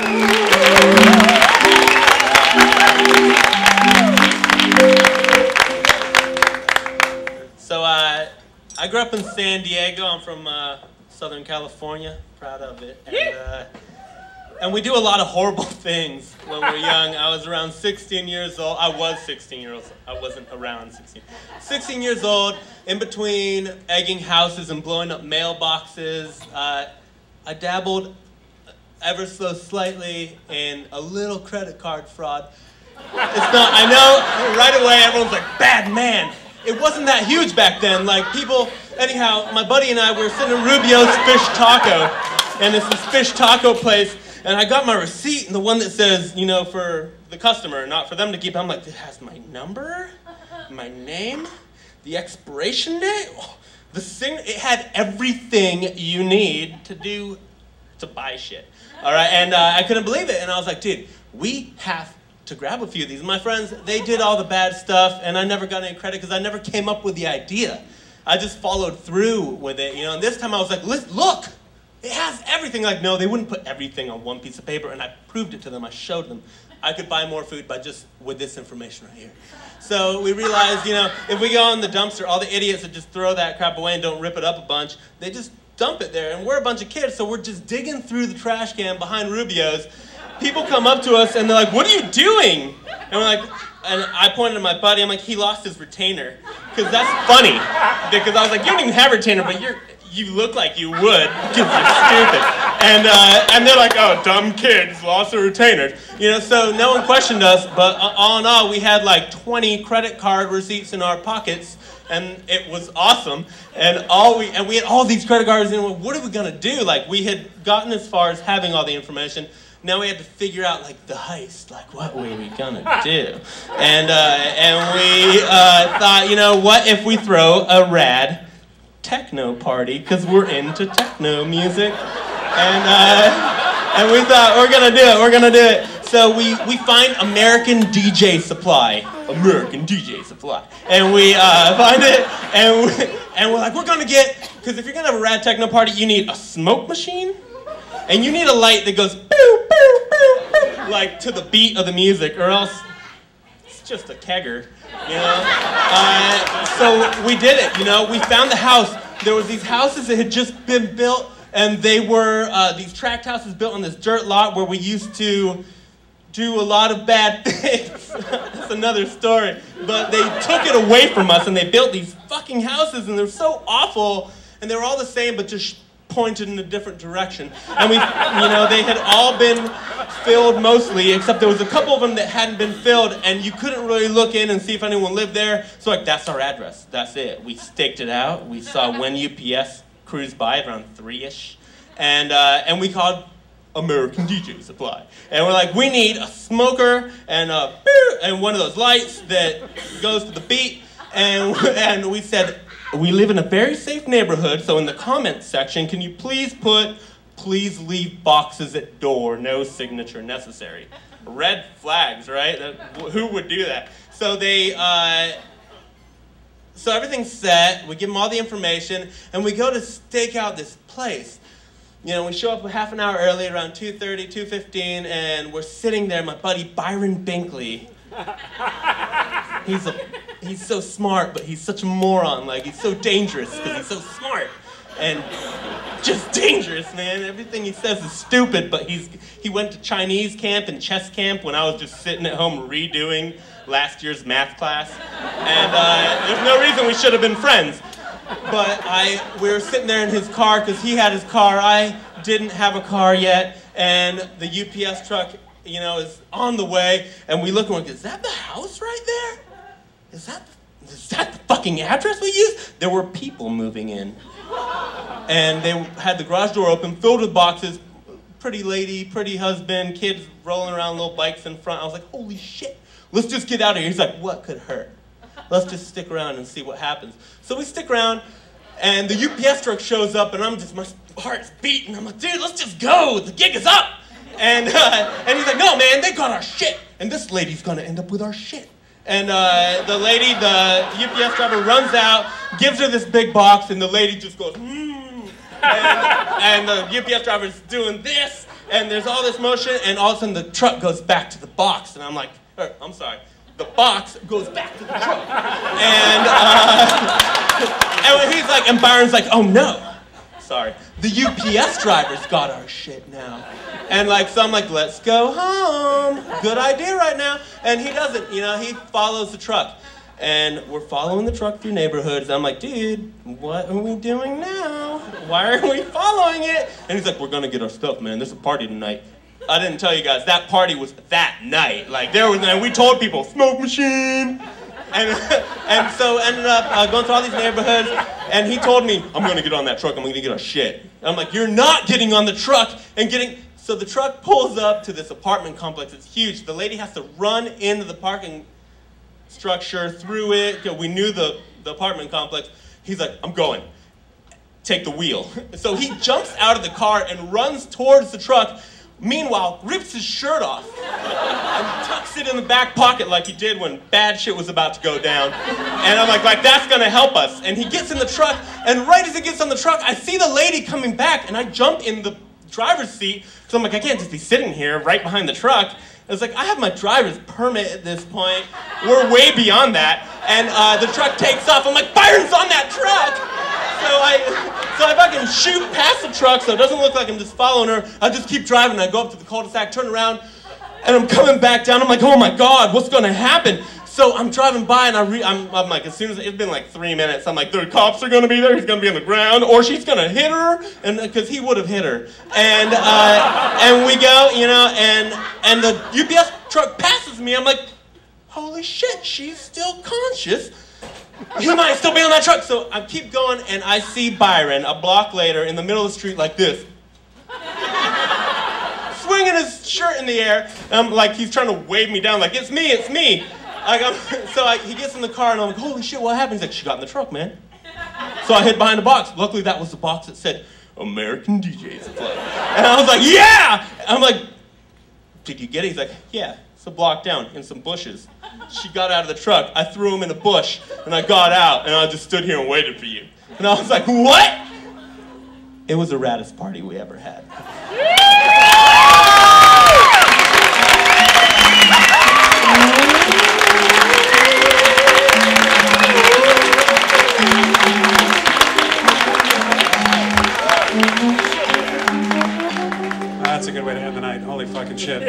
So I grew up in San Diego. I'm from Southern California, proud of it. And we do a lot of horrible things when we're young. I was around 16 years old. I was 16 years old. I wasn't around 16. 16 years old, in between egging houses and blowing up mailboxes. I dabbled ever so slightly in a little credit card fraud. It's not, I know, right away everyone's like, bad man. It wasn't that huge back then. Like people, anyhow, my buddy and I, we were sitting in Rubio's Fish Taco, and it's this fish taco place, and I got my receipt, and the one that says, you know, for the customer, not for them to keep. I'm like, it has my number, my name, the expiration date, it had everything you need to buy shit. All right, and I couldn't believe it, and I was like, dude, we have to grab a few of these. My friends, they did all the bad stuff, and I never got any credit because I never came up with the idea. I just followed through with it, you know, and this time I was like, look, it has everything. Like, no, they wouldn't put everything on one piece of paper, and I proved it to them. I showed them I could buy more food by just with this information right here. So we realized, you know, if we go in the dumpster, all the idiots that just throw that crap away and don't rip it up a bunch, they just dump it there, and we're a bunch of kids, so we're just digging through the trash can behind Rubio's. People come up to us and they're like, what are you doing? And we're like, and I pointed to my buddy, I'm like, he lost his retainer. Because that's funny. Because I was like, you don't even have a retainer, but you look like you would, because you're stupid. And they're like, oh, dumb kids lost their retainers. You know, so no one questioned us, but all in all, we had like 20 credit card receipts in our pockets, and it was awesome. And we had all these credit cards, and what are we gonna do? Like, we had gotten as far as having all the information. Now we had to figure out, like, the heist. Like, what were we gonna do? And we thought, you know, what if we throw a rad techno party? Because we're into techno music. And we thought, we're gonna do it. So we find American DJ Supply. American DJ Supply. And we find it, and we're like, we're gonna get, because if you're gonna have a rad techno party, you need a smoke machine, and you need a light that goes boo, boo, boo, boo, like to the beat of the music, or else it's just a kegger, you know? So we did it, you know? We found the house. There was these houses that had just been built, and they were these tract houses built on this dirt lot where we used to do a lot of bad things. That's another story. But they took it away from us, and they built these fucking houses, and they're so awful, and they were all the same, but just pointed in a different direction. And we, you know, they had all been filled mostly, except there was a couple of them that hadn't been filled, and you couldn't really look in and see if anyone lived there. So like, that's our address. That's it. We staked it out. We saw when UPS cruised by around 3-ish, and we called American DJ Supply. And we're like, we need a smoker and one of those lights that goes to the beat. And we said, we live in a very safe neighborhood, so in the comments section, can you please put, please leave boxes at door, no signature necessary. Red flags, right? Who would do that? So so everything's set, we give them all the information, and we go to stake out this place. You know, we show up a half an hour early, around 2:30, 2:15, and we're sitting there, my buddy Byron Binkley. He's so smart, but he's such a moron. Like, he's so dangerous because he's so smart. And just dangerous, man. Everything he says is stupid, but he went to Chinese camp and chess camp when I was just sitting at home redoing last year's math class. And there's no reason we should have been friends. But we were sitting there in his car because he had his car. I didn't have a car yet, and the UPS truck, you know, is on the way, and we look and we're like, is that the house right there? Is that the fucking address we used? There were people moving in. And they had the garage door open, filled with boxes, pretty lady, pretty husband, kids rolling around little bikes in front. I was like, holy shit, let's just get out of here. He's like, what could hurt? Let's just stick around and see what happens. So we stick around, and the UPS truck shows up, and my heart's beating. I'm like, dude, let's just go. The gig is up. And he's like, no, man, they got our shit. And this lady's gonna end up with our shit. And the lady, the UPS driver runs out, gives her this big box, and the lady just goes, and the UPS driver's doing this, and there's all this motion, and all of a sudden the truck goes back to the box, and I'm like, I'm sorry, the box goes back to the truck. And he's like, and Byron's like, oh no, sorry, the UPS driver's got our shit now. And like, so I'm like, let's go home. Good idea right now. And he doesn't, you know, he follows the truck. And we're following the truck through neighborhoods. I'm like, dude, what are we doing now? Why are we following it? And he's like, we're gonna get our stuff, man. There's a party tonight. I didn't tell you guys, that party was that night. Like, there was, and we told people, smoke machine. And so ended up going through all these neighborhoods, and he told me, I'm gonna get on that truck, I'm gonna get our shit. And I'm like, you're not getting on the truck and getting, so the truck pulls up to this apartment complex, it's huge. The lady has to run into the parking structure, through it, we knew the apartment complex. He's like, I'm going, take the wheel. So he jumps out of the car and runs towards the truck. Meanwhile, rips his shirt off and tucks it in the back pocket like he did when bad shit was about to go down. And I'm like, that's gonna help us. And he gets in the truck, and right as he gets on the truck, I see the lady coming back, and I jump in the driver's seat, so I'm like, I can't just be sitting here right behind the truck. It's like, I have my driver's permit at this point. We're way beyond that. And the truck takes off. I'm like, Byron's on that truck! So I fucking shoot past the truck so it doesn't look like I'm just following her. I just keep driving. I go up to the cul-de-sac, turn around, and I'm coming back down. I'm like, oh my God, what's gonna happen? So I'm driving by, and I'm like, as soon as, it's been like 3 minutes, I'm like, the cops are gonna be there, he's gonna be on the ground, or she's gonna hit her, and because he would have hit her. And we go, you know, and the UPS truck passes me. I'm like, holy shit, she's still conscious. He might still be on that truck. So I keep going, and I see Byron a block later in the middle of the street like this, swinging his shirt in the air. And I'm like, he's trying to wave me down, like, it's me, it's me. Like, he gets in the car, and I'm like, holy shit, what happened? He's like, she got in the truck, man. So I hid behind the box. Luckily, that was the box that said, American DJs Club. And I was like, yeah! I'm like, did you get it? He's like, yeah, it's a block down in some bushes. She got out of the truck. I threw him in a bush, and I got out, and I just stood here and waited for you. And I was like, what? It was the raddest party we ever had. That's a good way to end the night. Holy fucking shit.